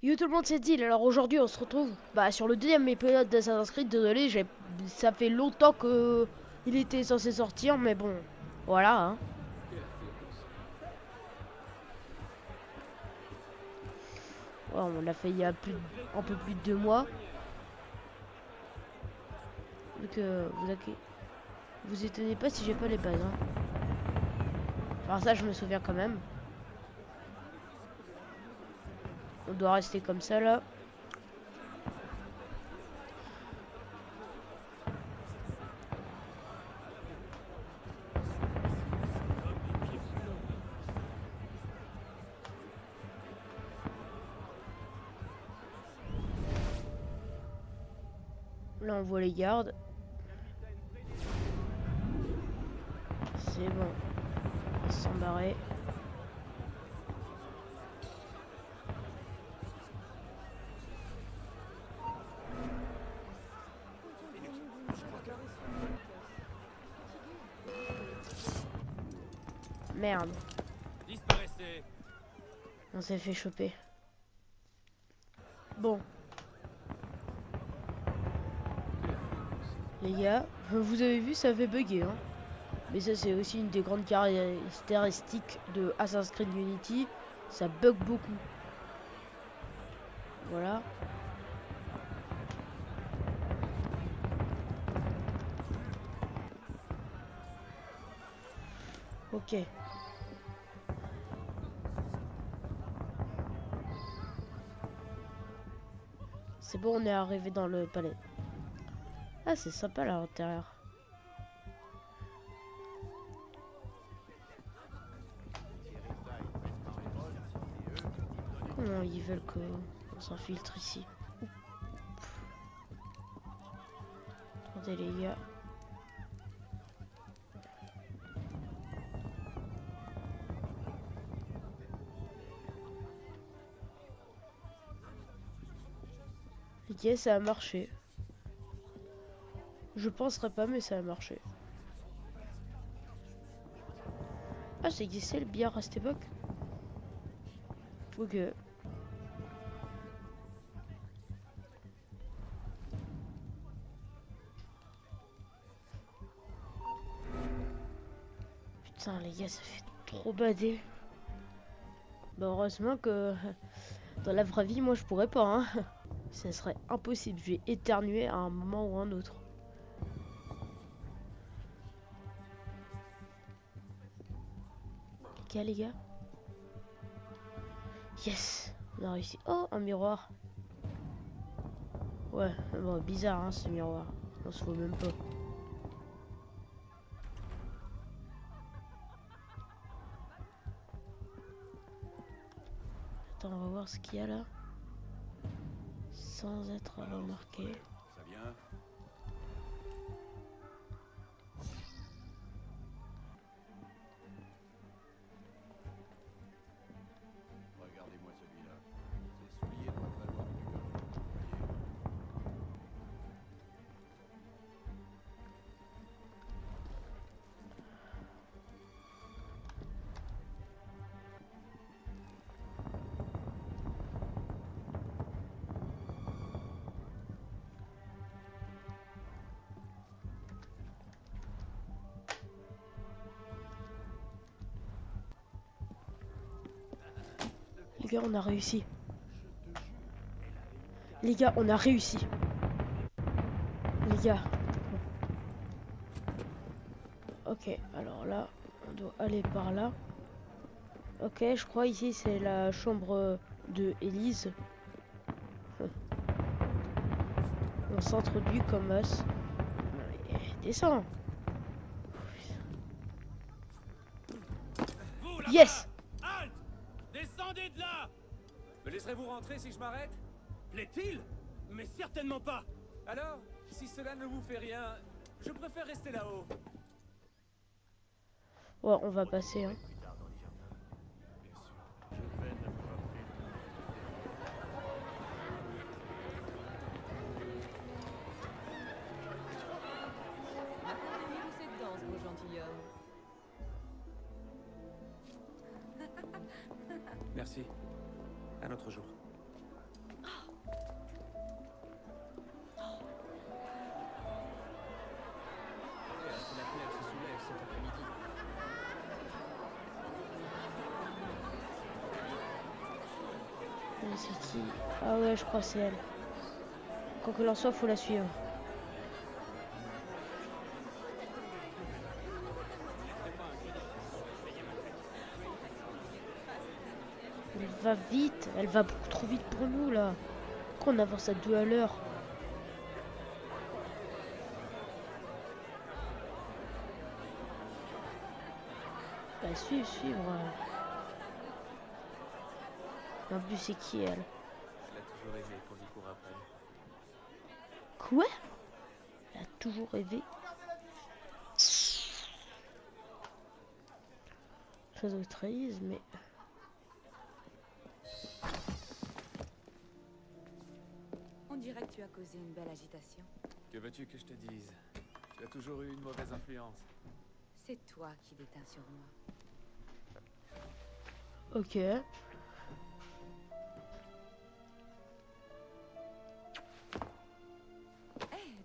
Yo tout le monde, c'est Deal. Alors aujourd'hui on se retrouve sur le deuxième épisode d'Assassin's Creed. Désolé, ça fait longtemps que il était censé sortir, mais bon, voilà. Hein. Ouais, on l'a fait il y a un peu plus de 2 mois. Donc vous étonnez pas si j'ai pas les bases. Hein. Enfin ça je me souviens quand même. On doit rester comme ça là. Là on voit les gardes. C'est bon. Ils se sont barrés. Merde. Disparaissez. On s'est fait choper. Bon. Les gars, vous avez vu, ça fait bugger. Hein. Mais ça, c'est aussi une des grandes caractéristiques de Assassin's Creed Unity. Ça bug beaucoup. Voilà. Ok. C'est bon, on est arrivé dans le palais. Ah, c'est sympa là, à l'intérieur. Comment ils veulent qu'on s'infiltre ici? Attendez les gars. Ok, ça a marché. Je penserais pas, mais ça a marché. Ah, c'est qui c'est le billard à cette époque? Ok. Putain, les gars, ça fait trop bader. Bah, heureusement que dans la vraie vie, moi, je pourrais pas, hein. Ça serait impossible. Je vais éternuer à un moment ou un autre. Ok, les gars. Yes, on a réussi. Oh, un miroir. Ouais, bon, bizarre, hein, ce miroir. On se voit même pas. Attends, on va voir ce qu'il y a là. Sans être remarqué. Ça vient. Regardez-moi celui-là. Ces souliers doivent valoir plus que vous. Les gars, on a réussi. Les gars, on a réussi. Les gars. Ok, alors là, on doit aller par là. Ok, je crois ici c'est la chambre de Élise. On s'introduit comme os. Descends. Vous là-bas! Yes. Halte! Descendez de là! Me laisserez-vous rentrer si je m'arrête? Plaît-il? Mais certainement pas! Alors, si cela ne vous fait rien, je préfère rester là-haut. Ouais, on va passer. Hein. Qu'appréhendez-vous cette danse, beau gentilhomme? Merci. Un autre jour. cet après-midi. C'est qui? Ah ouais, je crois que c'est elle. Quoi que l'en soit, faut la suivre. Elle va vite, elle va beaucoup trop vite pour nous là. Pourquoi on avance à 2 à l'heure? Bah suivre, suivre. En plus, c'est qui elle? Elle a toujours aimé qu'on lui court après. Quoi? Elle a toujours rêvé. Très autrice, mais... On dirait que tu as causé une belle agitation. Que veux-tu que je te dise? Tu as toujours eu une mauvaise influence. C'est toi qui déteins sur moi. Ok.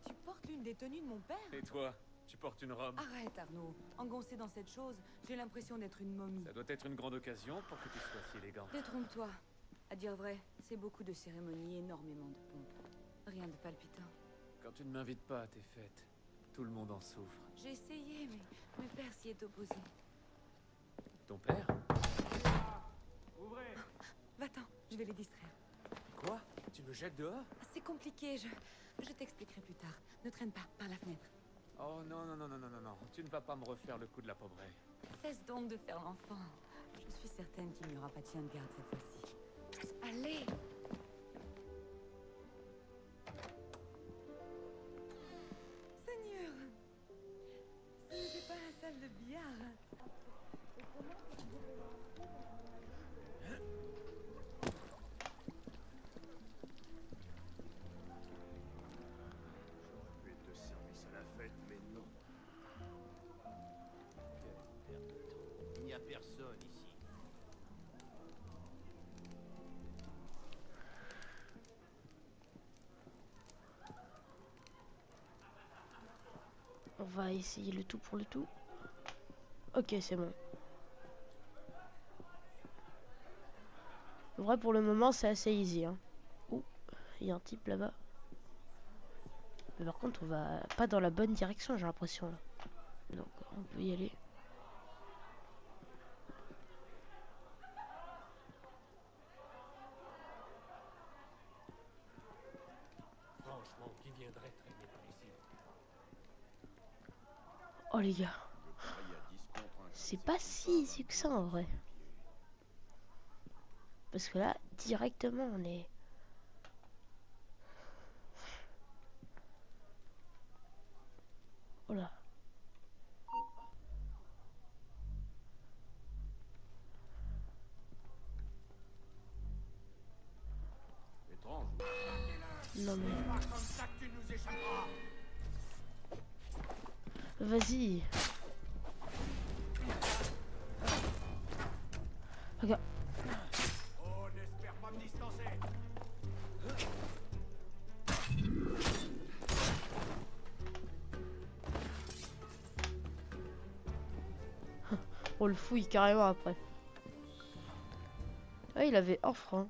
Tu portes l'une des tenues de mon père? Et toi, tu portes une robe? Arrête, Arnaud. Engoncé dans cette chose, j'ai l'impression d'être une momie. Ça doit être une grande occasion pour que tu sois si élégante. Détrompe-toi. À dire vrai, c'est beaucoup de cérémonies, énormément de pompe. Rien de palpitant. Quand tu ne m'invites pas à tes fêtes, tout le monde en souffre. J'ai essayé, mais mon père s'y est opposé. Ton père? Ouvrez! Va-t'en, je vais les distraire. Quoi? Tu me jettes dehors? C'est compliqué, je t'expliquerai plus tard. Ne traîne pas par la fenêtre. Oh non, non, non, non, non, non, non. Tu ne vas pas me refaire le coup de la pauvrée. Cesse donc de faire l'enfant. Je suis certaine qu'il n'y aura pas de chien de garde cette fois-ci. Allez! Seigneur! Ce n'était pas la salle de billard. J'aurais pu être de service à la fête, mais non. Quelle perte de temps. Il n'y a personne ici. On va essayer le tout pour le tout. Ok, c'est bon. En vrai, pour le moment, c'est assez easy. Hein. Ouh, il y a un type là-bas. Mais par contre, on va pas dans la bonne direction, j'ai l'impression là. Donc, on peut y aller. Franchement, qui viendrait traîner par ici? Oh les gars, Le pari à 10 contre 1. c'est pas si easy que ça en vrai. Parce que là, directement, on est... Oh là. Étrange. Non mais... Pas comme ça que tu nous échapperas. Vas-y. Regarde. Oh, n'espère pas me distancer. On le fouille carrément après. Ah, il avait un franc.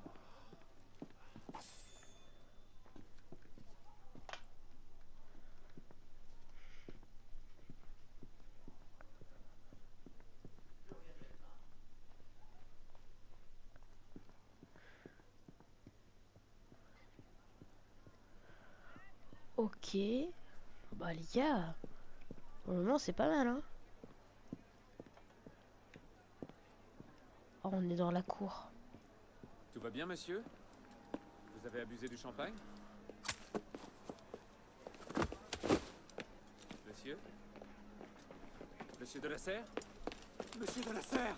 Ok. Bah les gars, pour le moment c'est pas mal hein. Oh, on est dans la cour. Tout va bien, monsieur? Vous avez abusé du champagne? Monsieur? Monsieur de la Serre? Monsieur de la Serre!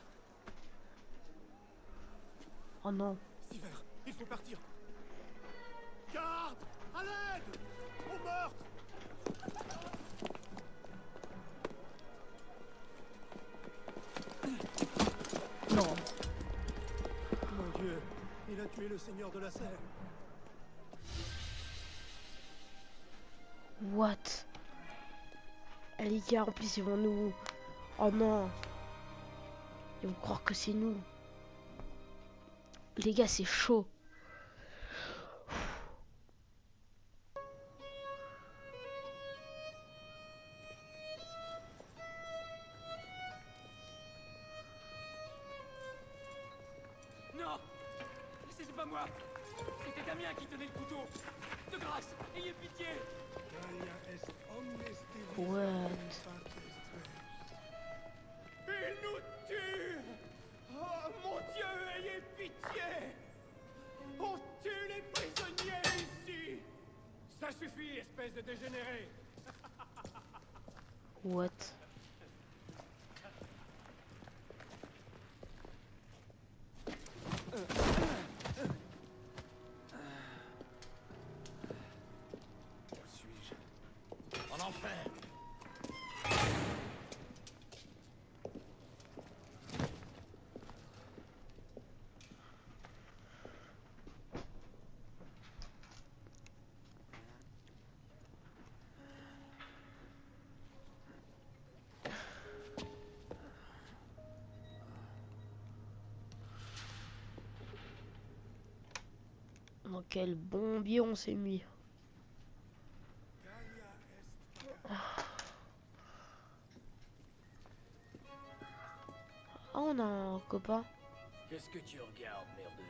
Oh non. Silver, il faut partir. Garde! À l'aide! Au meurtre! Non. Mon Dieu, il a tué le seigneur de la Serre. What? Eh, les gars, en plus ils vont nous Oh non. Ils vont croire que c'est nous. Les gars, c'est chaud. Non! C'était pas moi! C'était Damien qui tenait le couteau! De grâce, ayez pitié! What? Il nous tue! Oh mon Dieu, ayez pitié! On tue les prisonniers ici! Ça suffit, espèce de dégénéré! What? Où suis-je? En enfer! Dans quel bombier on s'est mis. Ah, on a un copain. Qu'est-ce que tu regardes, merdeux?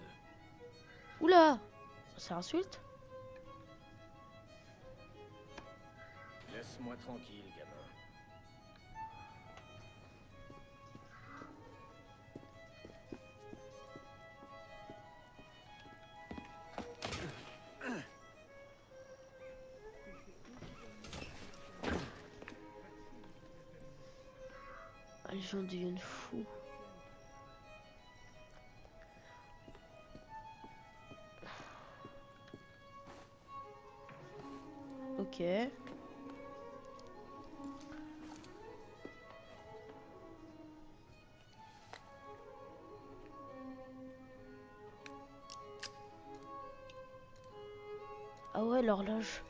Oula! Ça insulte? Laisse-moi tranquille, gamin. Ah, les gens deviennent fous. Ok. Ah ouais, l'horloge.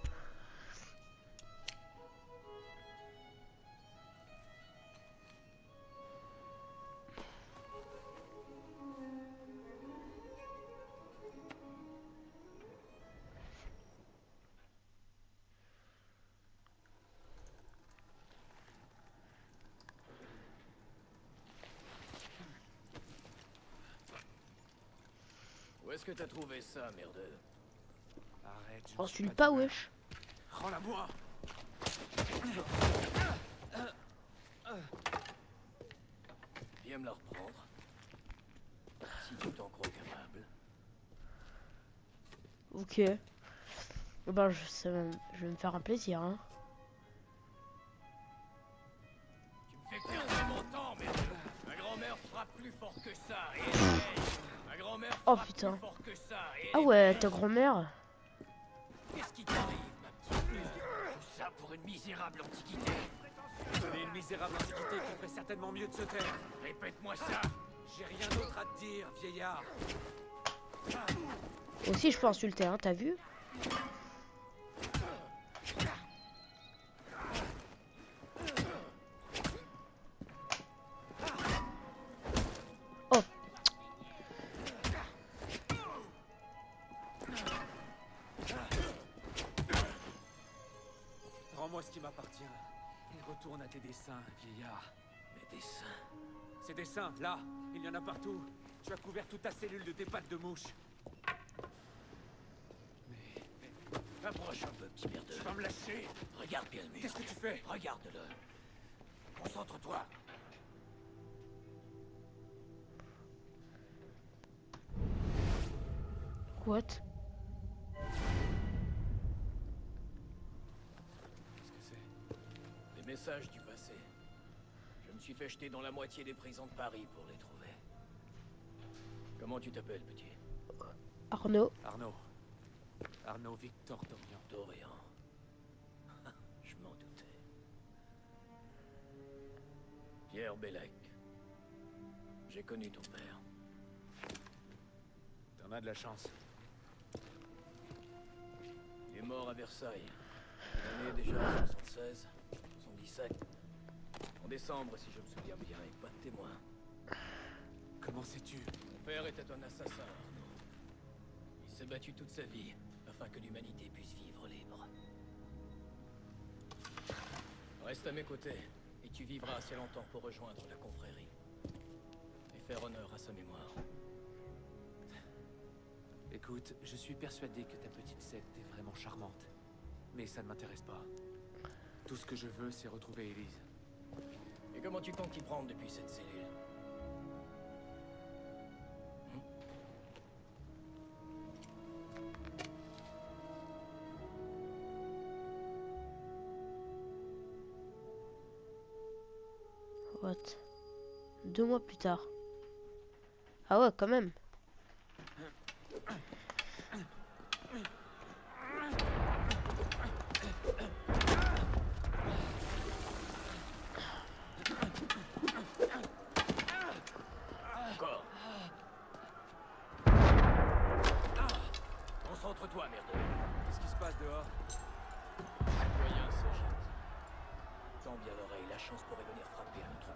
Où est-ce que t'as trouvé ça, merdeux? Arrête, je ne suis Insulte pas pas, du mal. wesh. Rends-la-moi! Viens me la reprendre. Si tu t'en crois capable. Ok. Ben, je vais me faire un plaisir, hein. Tu me fais perdre mon temps, merde! Ma grand-mère frappe plus fort que ça, et elle paye. Ma grand-mère Oh, frappe putain. plus fort que ça, et Ah elle ouais, paye. ta grand-mère. Qu'est-ce qui t'arrive, ma petite merde? Tout ça pour une misérable antiquité. Et une misérable antiquité qui ferait certainement mieux de se taire. Répète-moi ça. J'ai rien d'autre à te dire, vieillard. Aussi, je peux insulter, hein, t'as vu? Oh. Rends-moi ce qui m'appartient. Et retourne à tes dessins, vieillard. Mes dessins? Ces dessins, là, il y en a partout. Tu as couvert toute ta cellule de tes pattes de mouche. Mais... Approche un peu, petit merdeux. Tu vas me lâcher. Regarde bien le mur. Qu'est-ce que tu fais? Regarde-le. Concentre-toi. What? Qu'est-ce que c'est? Des messages du passé. Je me suis fait jeter dans la moitié des prisons de Paris pour les trouver. Comment tu t'appelles, petit? Arnaud. Arnaud. Arnaud Victor Dorian. Dorian. Je m'en doutais. Pierre Bellec. J'ai connu ton père. T'en as de la chance. Il est mort à Versailles. L'année déjà 76, 77. En décembre, si je me souviens bien, et pas de témoin. Comment sais-tu? Mon père était un assassin, Arnaud. Il s'est battu toute sa vie, afin que l'humanité puisse vivre libre. Reste à mes côtés, et tu vivras assez longtemps pour rejoindre la confrérie. Et faire honneur à sa mémoire. Écoute, je suis persuadé que ta petite secte est vraiment charmante. Mais ça ne m'intéresse pas. Tout ce que je veux, c'est retrouver Elise. Et comment tu comptes t'y prendre depuis cette cellule? What? 2 mois plus tard. Ah ouais, quand même. Encore. Concentre-toi, merde. Qu'est-ce qui se passe dehors? Citoyen s'agite. Tends bien l'oreille, la chance pourrait venir frapper à notre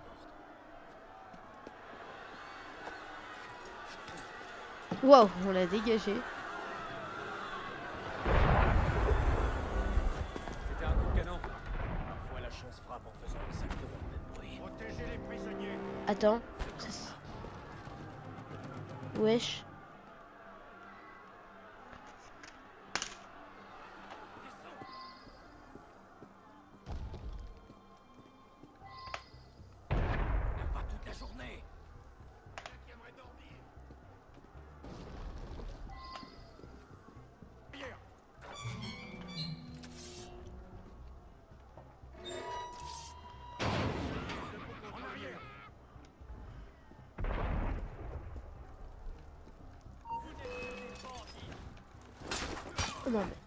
porte. Waouh, on l'a dégagé. C'était un coup de canon. Parfois la chance frappe en faisant exactement le même bruit. Protégez les prisonniers. Attends. Wesh. On n'a pas toute la journée. Qui aimerait dormir? En arrière. Oh non mais.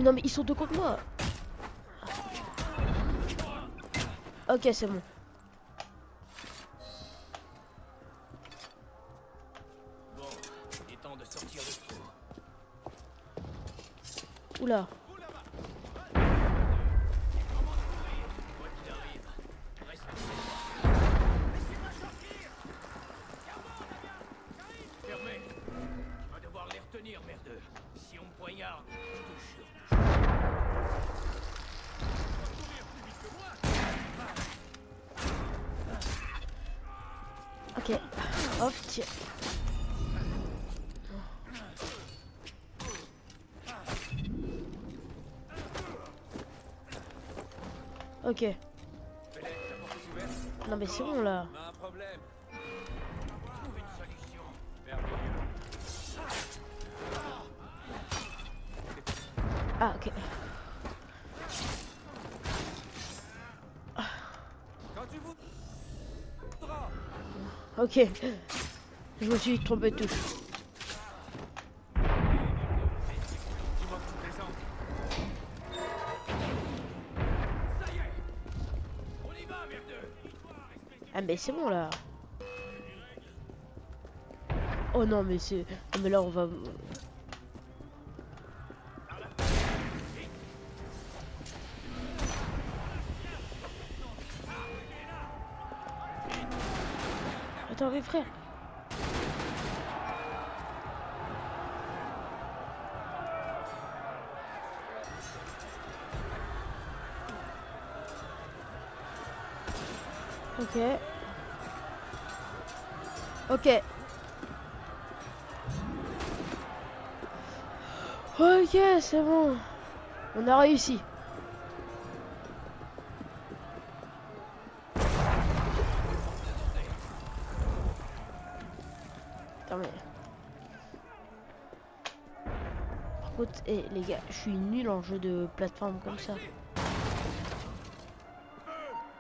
Non mais ils sont deux contre moi. Ok, c'est bon. Bon, il est temps de sortir le trou. Oula. Quoi qu'il arrive, reste fermé. Tu vas devoir les retenir, merdeux. Si on me poignarde, je touche sur. Ok. Off, tiens. Ok. Fais-les, la porte est ouverte. Non mais c'est bon là. On a un problème. Trouve une solution. Merveilleux. Ah ok. Quand tu voudras. Ok. Je me suis trompé de touche. Dis-moi que tu plaisantes. Ça y est. On y va, merdeux. Ah mais c'est bon là. Oh non mais c'est... Oh, mais là on va... Attends mais frère. Ok. Ok. Ok, c'est bon. On a réussi. Attends mais... Par contre, les gars, je suis nul en jeu de plateforme comme ça.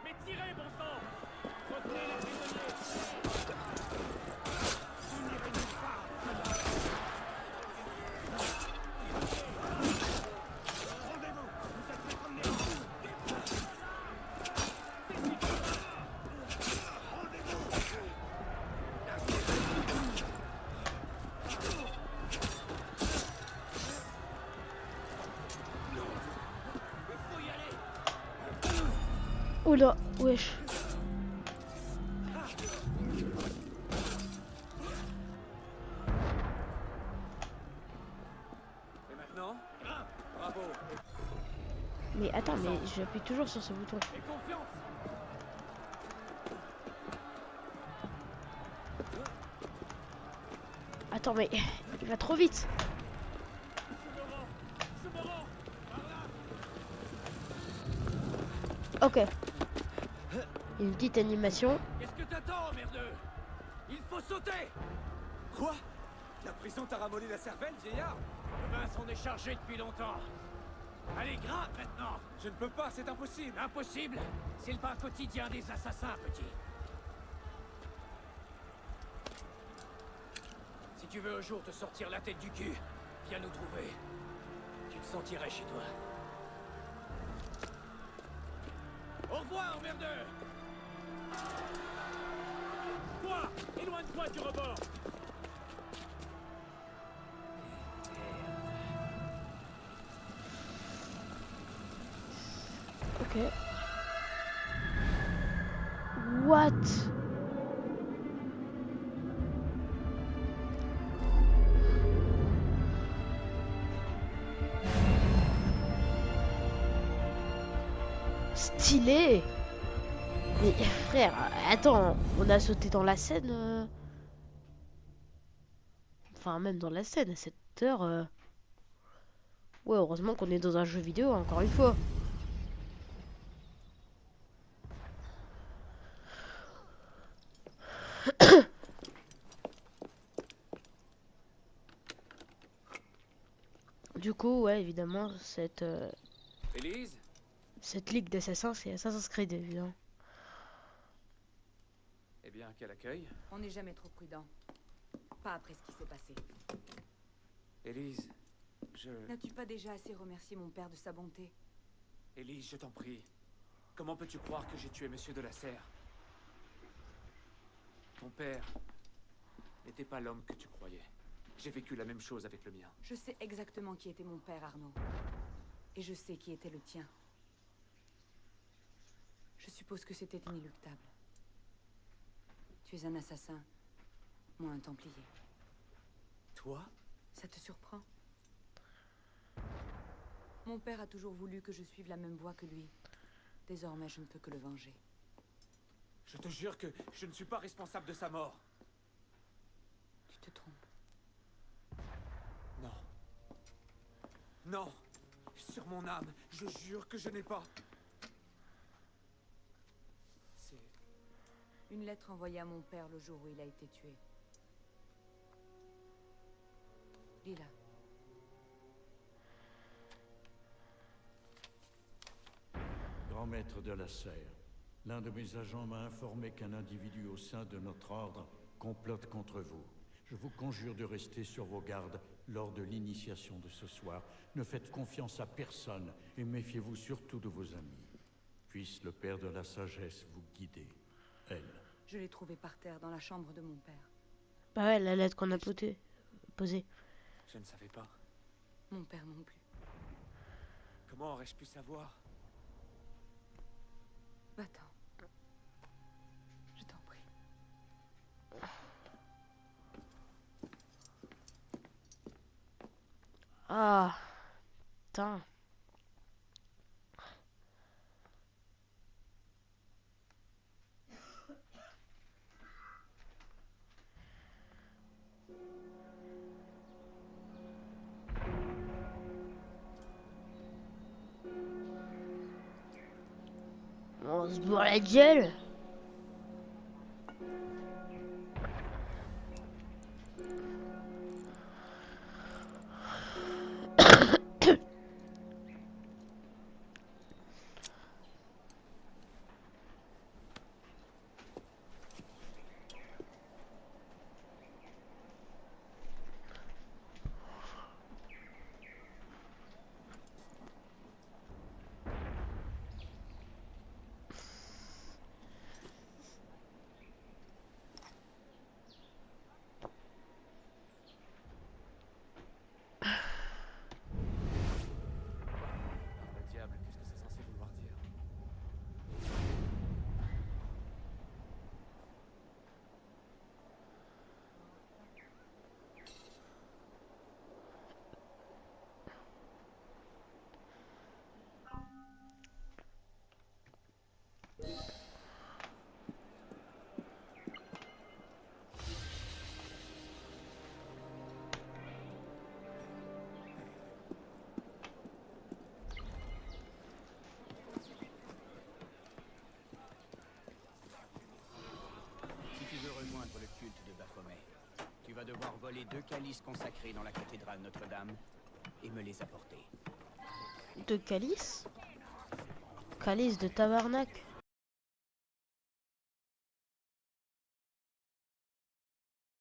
Mais tirez, bon sang. Retenez les prisonniers. là, wesh. Et maintenant? Bravo. Mais attends, mais j'appuie toujours sur ce bouton. Et confiance. Attends, mais il va trop vite. Ok. Une petite animation. Qu'est-ce que t'attends, merdeux? Il faut sauter! Quoi? La prison t'a ramolli la cervelle, vieillard? Le vin s'en est chargé depuis longtemps. Allez, grimpe maintenant! Je ne peux pas, c'est impossible. Impossible! C'est le pain quotidien des assassins, petit. Si tu veux un jour te sortir la tête du cul, viens nous trouver. Tu te sentirais chez toi. Au revoir, merdeux! Toi, éloigne-toi du rebord! Ok. What? Stylé! Mais frère, attends, on a sauté dans la Seine. Enfin, même dans la Seine à cette heure. Ouais, heureusement qu'on est dans un jeu vidéo, encore une fois. Du coup, ouais, évidemment, Élise? cette ligue d'assassins, c'est Assassin's Creed, évidemment. Eh bien, quel accueil. On n'est jamais trop prudent. Pas après ce qui s'est passé. Élise, N'as-tu pas déjà assez remercié mon père de sa bonté? Élise, je t'en prie. Comment peux-tu croire que j'ai tué Monsieur de la Serre? Ton père n'était pas l'homme que tu croyais. J'ai vécu la même chose avec le mien. Je sais exactement qui était mon père, Arnaud. Et je sais qui était le tien. Je suppose que c'était inéluctable. Tu es un assassin, moi un templier. Toi? Ça te surprend? Mon père a toujours voulu que je suive la même voie que lui. Désormais, je ne peux que le venger. Je te jure que je ne suis pas responsable de sa mort. Tu te trompes. Non. Non. Sur mon âme, je jure que je n'ai pas. C'est... Une lettre envoyée à mon père le jour où il a été tué. Lis-la. Grand maître de la Serre, l'un de mes agents m'a informé qu'un individu au sein de notre ordre complote contre vous. Je vous conjure de rester sur vos gardes lors de l'initiation de ce soir. Ne faites confiance à personne et méfiez-vous surtout de vos amis. Puisse le Père de la Sagesse vous guider. Elle. Je l'ai trouvée par terre dans la chambre de mon père. Bah ouais, la lettre qu'on a posée. Je ne savais pas. Mon père non plus. Comment aurais-je pu savoir? Va-t'en. Je t'en prie. Ah, putain. On se bourre la gueule. vas devoir voler 2 calices consacrés dans la cathédrale Notre-Dame et me les apporter. De calice? Calice de tabarnak.